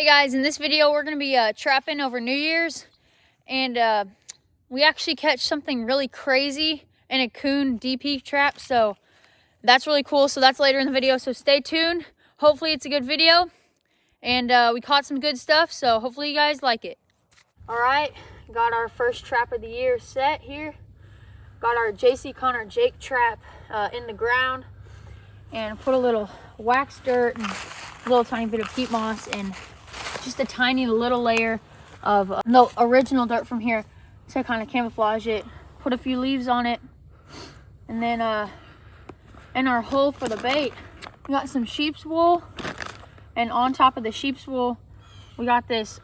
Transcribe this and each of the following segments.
guys, in this video we're going to be trapping over New Year's, and we actually catch something really crazy in a coon DP trap, so that's really cool. So that's later in the video, so stay tuned. Hopefully it's a good video, and we caught some good stuff, so hopefully you guys like it. All right, got our first trap of the year set here. Got our JC Connor Jake trap in the ground, and put a little wax dirt and a little tiny bit of peat moss and just a tiny little layer of the original dirt from here to kind of camouflage it. Put a few leaves on it, and then in our hole for the bait, we got some sheep's wool, and on top of the sheep's wool, we got this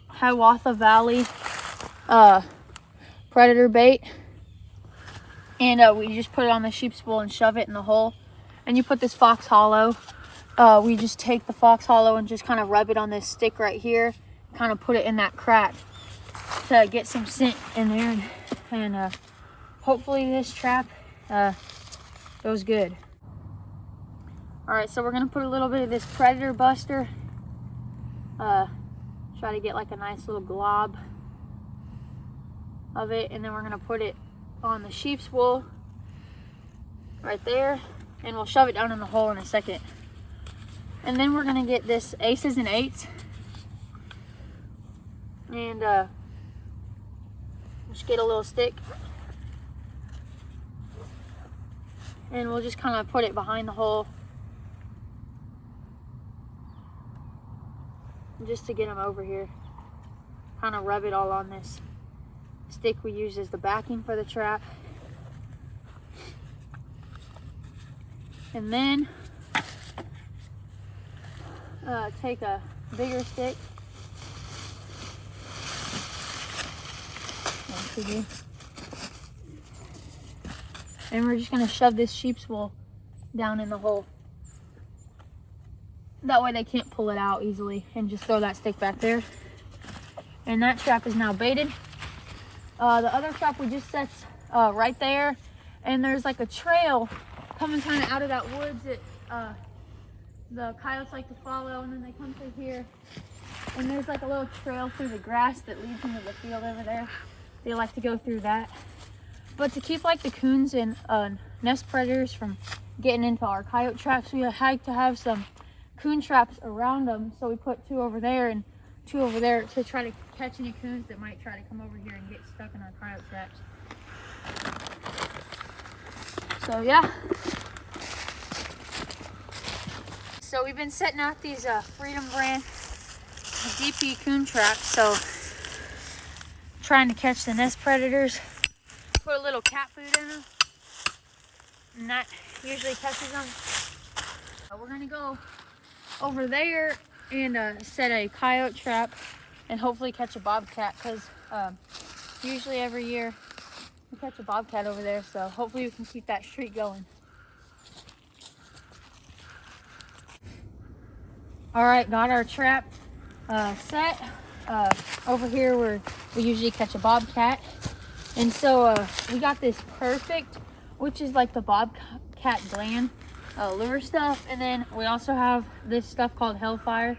Hiawatha Valley predator bait, and we just put it on the sheep's wool and shove it in the hole. And you put this Fox Hollow. We just take the Fox Hollow and just kind of rub it on this stick right here, kind of put it in that crack to get some scent in there, and hopefully this trap goes good. All right, so we're gonna put a little bit of this Predator Buster, try to get like a nice little glob of it, and then we're gonna put it on the sheep's wool right there, and we'll shove it down in the hole in a second. And then we're gonna get this Aces and Eights, and just get a little stick, and we'll just kind of put it behind the hole just to get them over here. Kind of rub it all on this stick we use as the backing for the trap. And then take a bigger stick, and we're just going to shove this sheep's wool down in the hole. That way they can't pull it out easily, and just throw that stick back there. And that trap is now baited. The other trap we just set right there, and there's like a trail coming kind of out of that woods that the coyotes like to follow, and then they come through here, and there's like a little trail through the grass that leads into the field over there. They like to go through that. But to keep like the coons and nest predators from getting into our coyote traps, we had to have some coon traps around them, so we put 2 over there and 2 over there to try to catch any coons that might try to come over here and get stuck in our coyote traps. So yeah. So we've been setting out these Freedom brand DP coon traps, so trying to catch the nest predators. Put a little cat food in them, and that usually catches them. We're gonna go over there and set a coyote trap and hopefully catch a bobcat, because usually every year we catch a bobcat over there, so hopefully we can keep that streak going. All right, got our trap set over here where we usually catch a bobcat. And so we got this Perfect, which is like the bobcat gland lure stuff. And then we also have this stuff called Hellfire.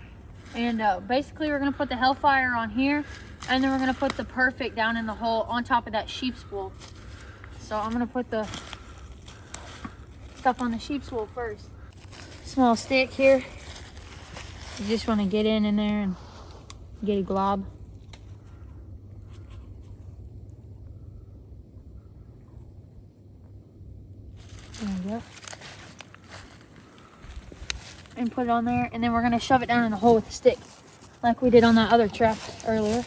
And basically we're gonna put the Hellfire on here, and then we're gonna put the Perfect down in the hole on top of that sheep's wool. So I'm gonna put the stuff on the sheep's wool first. Small stick here. You just want to get in there and get a glob. There we go. And put it on there, and then we're going to shove it down in the hole with a stick like we did on that other trap earlier.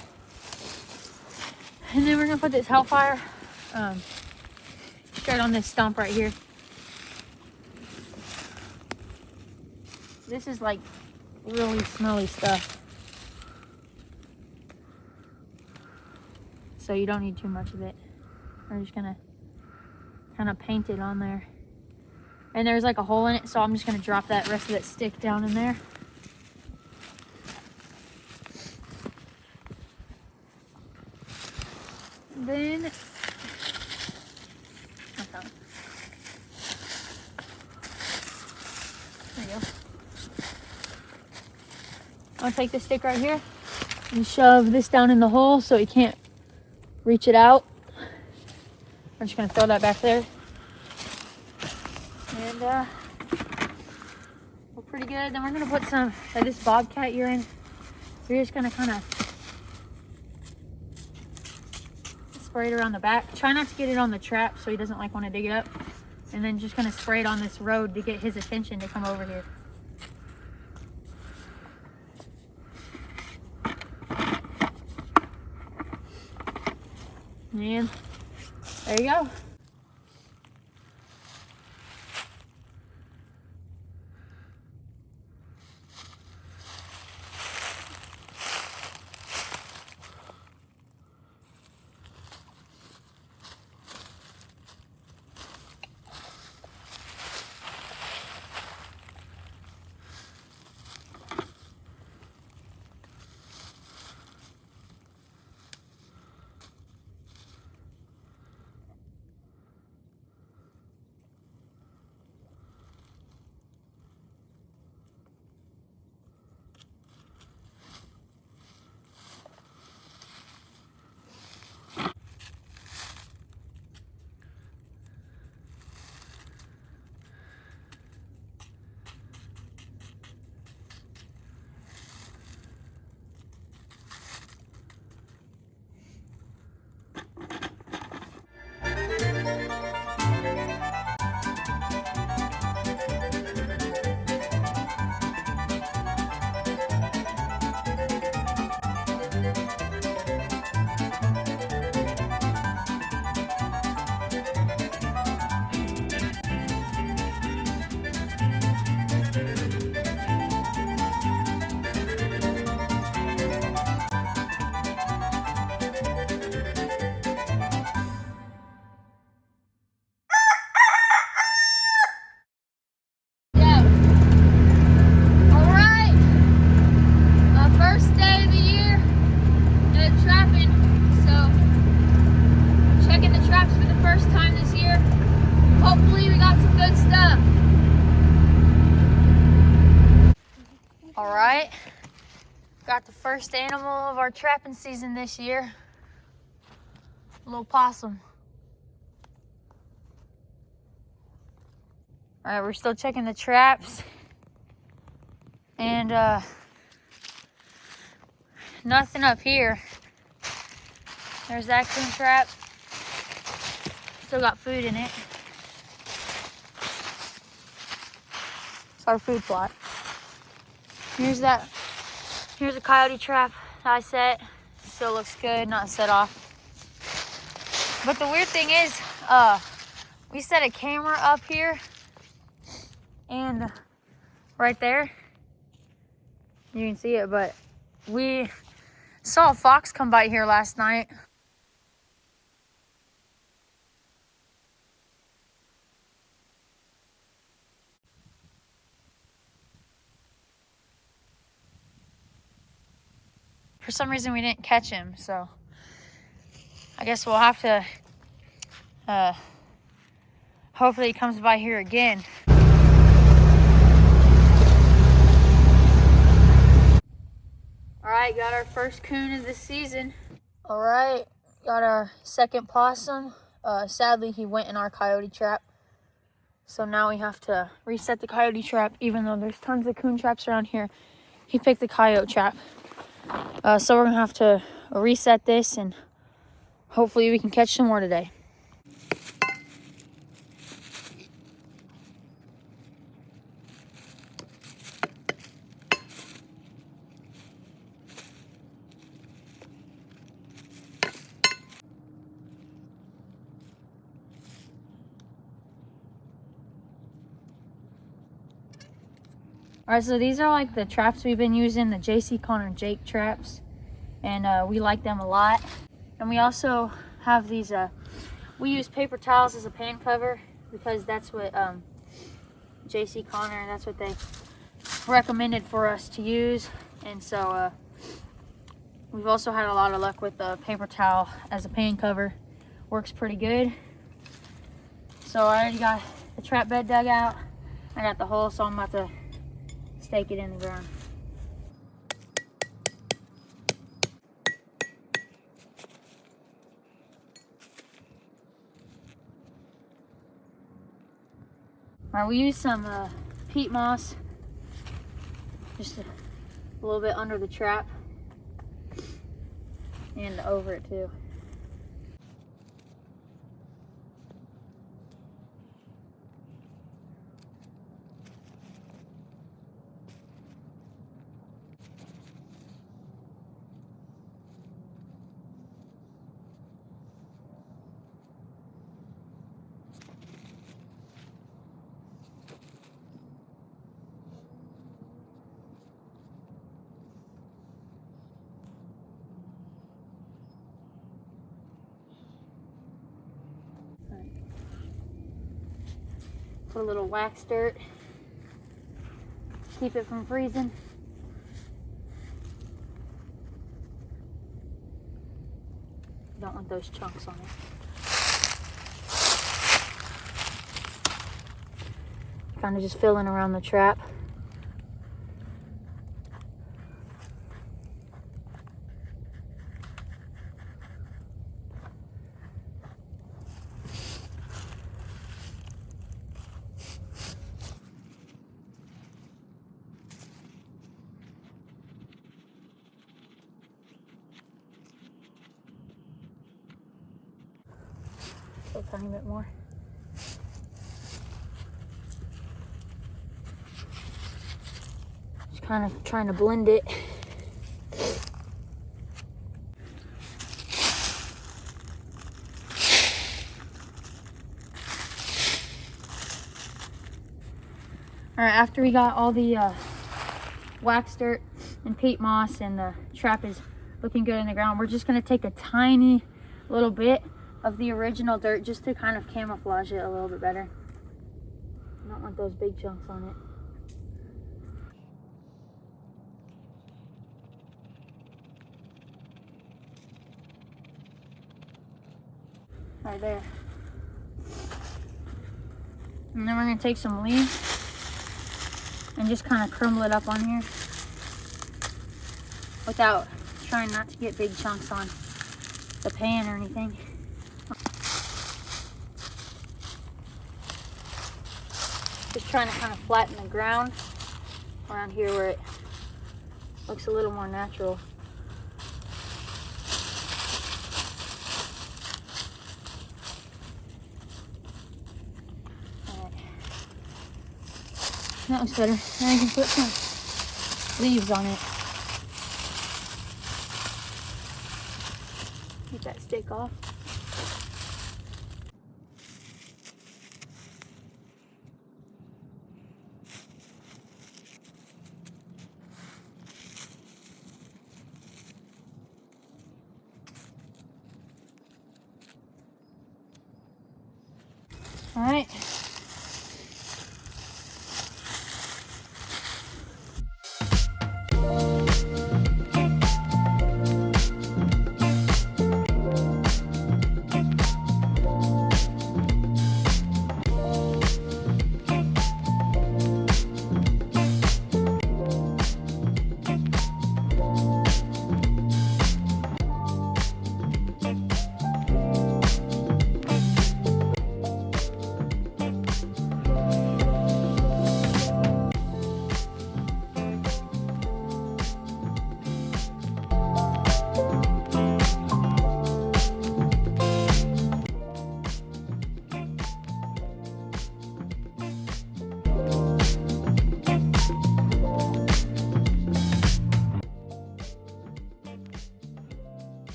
And then we're going to put this Hellfire straight on this stump right here. This is like really smelly stuff, so you don't need too much of it. We're just gonna kind of paint it on there, and there's like a hole in it, so I'm just gonna drop that rest of that stick down in there. Then there you go. I'm gonna take this stick right here and shove this down in the hole so he can't reach it out. I'm just gonna throw that back there. And we're pretty good. Then we're gonna put some of this bobcat urine. So you're just gonna kind of spray it around the back. Try not to get it on the trap so he doesn't like want to dig it up. And then just gonna spray it on this road to get his attention to come over here. And there you go. Alright, got the first animal of our trapping season this year. A little possum. Alright, we're still checking the traps. And nothing up here. There's that coon trap. Still got food in it. It's our food plot. Here's a coyote trap that I set. Still looks good, not set off. But the weird thing is, we set a camera up here and right there. You can see it, but we saw a fox come by here last night. For some reason we didn't catch him, so I guess we'll have to hopefully he comes by here again. Alright, got our first coon of the season. Alright, got our second possum. Sadly he went in our coyote trap, so now we have to reset the coyote trap. Even though there's tons of coon traps around here, he picked the coyote trap. So we're gonna have to reset this and hopefully we can catch some more today. Alright, so these are like the traps we've been using, the JC Connor Jake traps, and we like them a lot. And we also have these, we use paper towels as a pan cover because that's what JC Connor, that's what they recommended for us to use. And so we've also had a lot of luck with the paper towel as a pan cover. Works pretty good. So I already got the trap bed dug out. I got the hole, so I'm about to stake it in the ground. All right, we use some peat moss, just a little bit under the trap and over it too. Put a little wax dirt, keep it from freezing. Don't want those chunks on it. Kind of just filling around the trap. A tiny bit more. Just kind of trying to blend it. All right, after we got all the wax dirt and peat moss and the trap is looking good in the ground, we're just gonna take a tiny little bit of the original dirt just to kind of camouflage it a little bit better. I don't want those big chunks on it. Right there. And then we're gonna take some leaves and just kind of crumble it up on here without trying not to get big chunks on the pan or anything. Just trying to kind of flatten the ground around here where it looks a little more natural. All right. That looks better. Now you can put some leaves on it. Get that stick off. All right.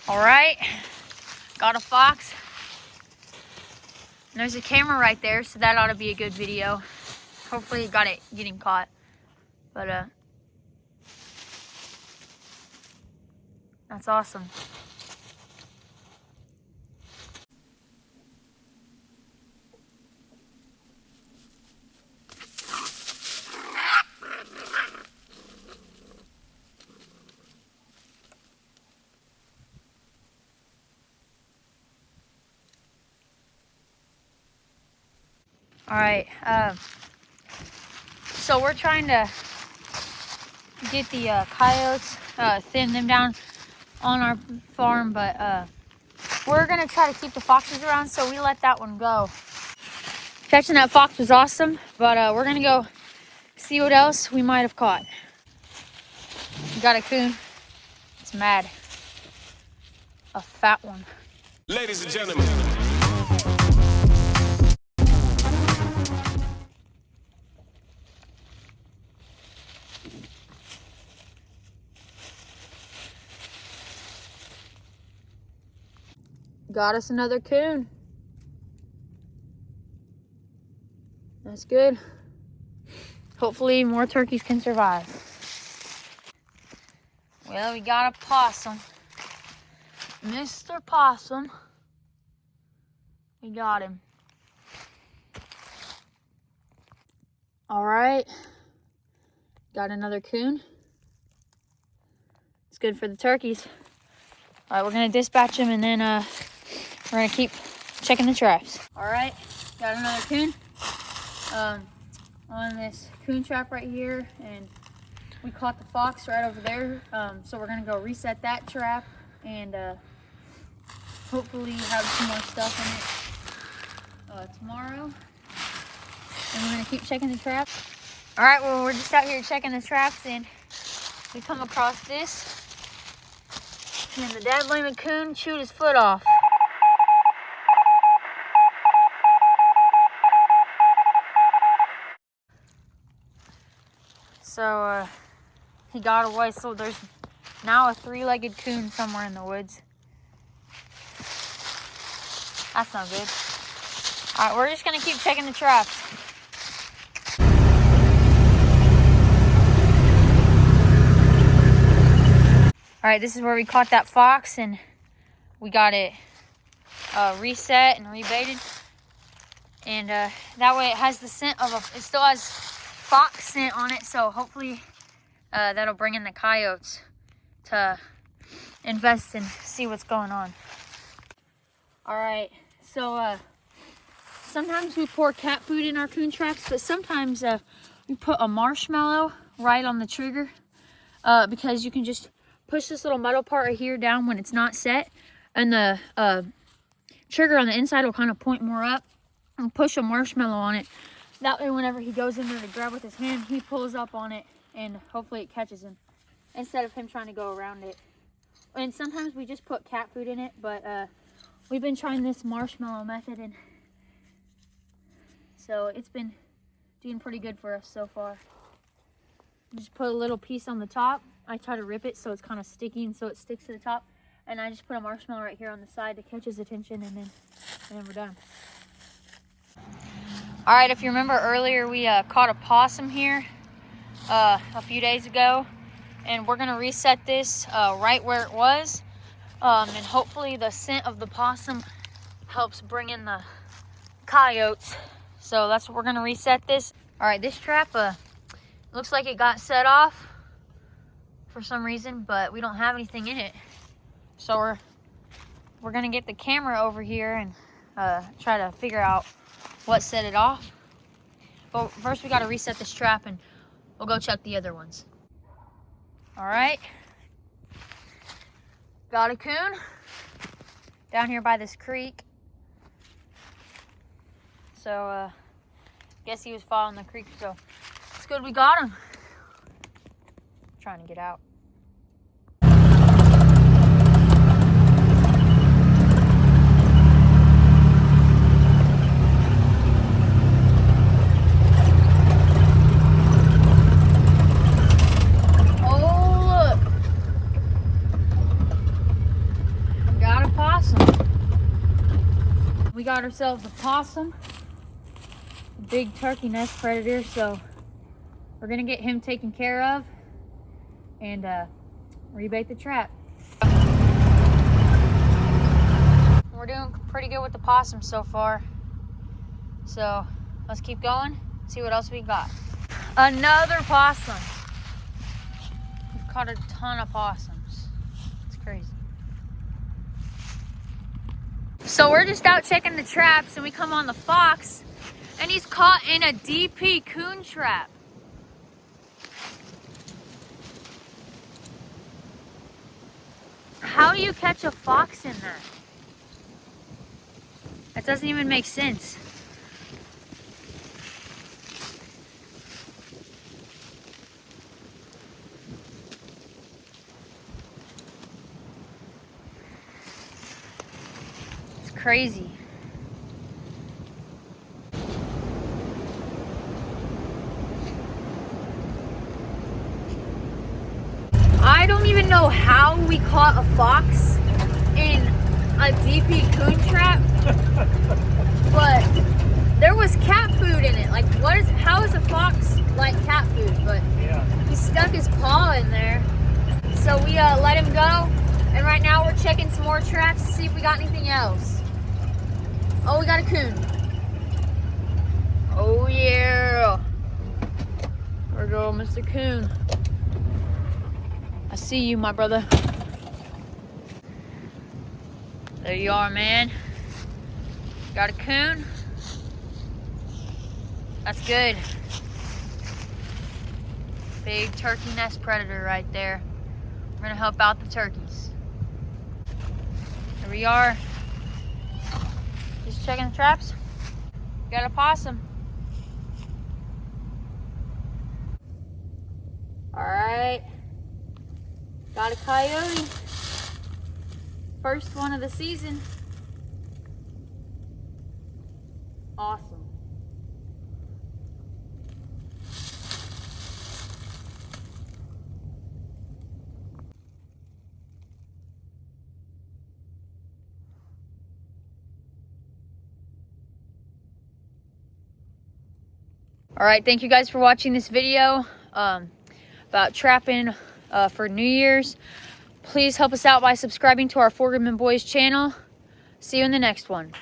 All right, got a fox. And there's a camera right there, so that ought to be a good video. Hopefully you got it getting caught. But that's awesome. All right, so we're trying to get the coyotes thin them down on our farm, but we're gonna try to keep the foxes around, so we let that one go. Catching that fox was awesome, but we're gonna go see what else we might have caught. We got a coon. It's mad. A fat one. Ladies and gentlemen. Got us another coon. That's good. Hopefully more turkeys can survive. Well, we got a possum. Mr. Possum. We got him. All right. Got another coon. It's good for the turkeys. All right, we're gonna dispatch him, and then we're gonna keep checking the traps. All right, got another coon on this coon trap right here, and we caught the fox right over there. So we're gonna go reset that trap and hopefully have some more stuff in it tomorrow. And we're gonna keep checking the traps. All right, well, we're just out here checking the traps, and we come across this. And the dad blaming coon chewed his foot off. So he got away. So there's now a three-legged coon somewhere in the woods. That's not good. All right, we're just gonna keep checking the traps. All right, this is where we caught that fox, and we got it reset and rebaited. And that way it has the scent of it still has fox scent on it, so hopefully that'll bring in the coyotes to invest and see what's going on. All right, so sometimes we pour cat food in our coon traps, but sometimes we put a marshmallow right on the trigger because you can just push this little metal part right here down when it's not set, and the trigger on the inside will kind of point more up, and push a marshmallow on it. That way whenever he goes in there to grab with his hand, he pulls up on it and hopefully it catches him instead of him trying to go around it. And sometimes we just put cat food in it, but we've been trying this marshmallow method, and so it's been doing pretty good for us so far. Just put a little piece on the top. I try to rip it so it's kind of sticky and so it sticks to the top. And I just put a marshmallow right here on the side to catch his attention, and then we're done. All right, if you remember earlier, we caught a possum here a few days ago. And we're gonna reset this right where it was. And hopefully the scent of the possum helps bring in the coyotes. So that's what we're gonna reset this. All right, this trap looks like it got set off for some reason, but we don't have anything in it. So we're gonna get the camera over here and try to figure out what set it off. But first we gotta reset this trap, and we'll go check the other ones. All right, got a coon down here by this creek. So guess he was following the creek, so it's good we got him. Trying to get out. Oh, look. Got a possum. We got ourselves a possum. A big turkey nest predator, so we're gonna get him taken care of and rebait the trap. We're doing pretty good with the possum so far. So let's keep going, see what else we got. Another possum. We've caught a ton of possums. It's crazy. So we're just out checking the traps, and we come on the fox, and he's caught in a DP coon trap. How do you catch a fox in that? That doesn't even make sense. It's crazy. I don't even know how we caught a fox in a DP coon trap, but there was cat food in it. Like, how is a fox like cat food? But Yeah. he stuck his paw in there, so we let him go. And right now we're checking some more traps to see if we got anything else. Oh, we got a coon. Oh yeah, there we go, Mr. Coon. I see you, my brother. There you are, man. Got a coon. That's good. Big turkey nest predator right there. We're gonna help out the turkeys. Here we are. Just checking the traps. Got a possum. All right. Got a coyote. First one of the season. Awesome. All right, thank you guys for watching this video about trapping for New Year's. Please help us out by subscribing to our Four Goodman Boys channel. See you in the next one.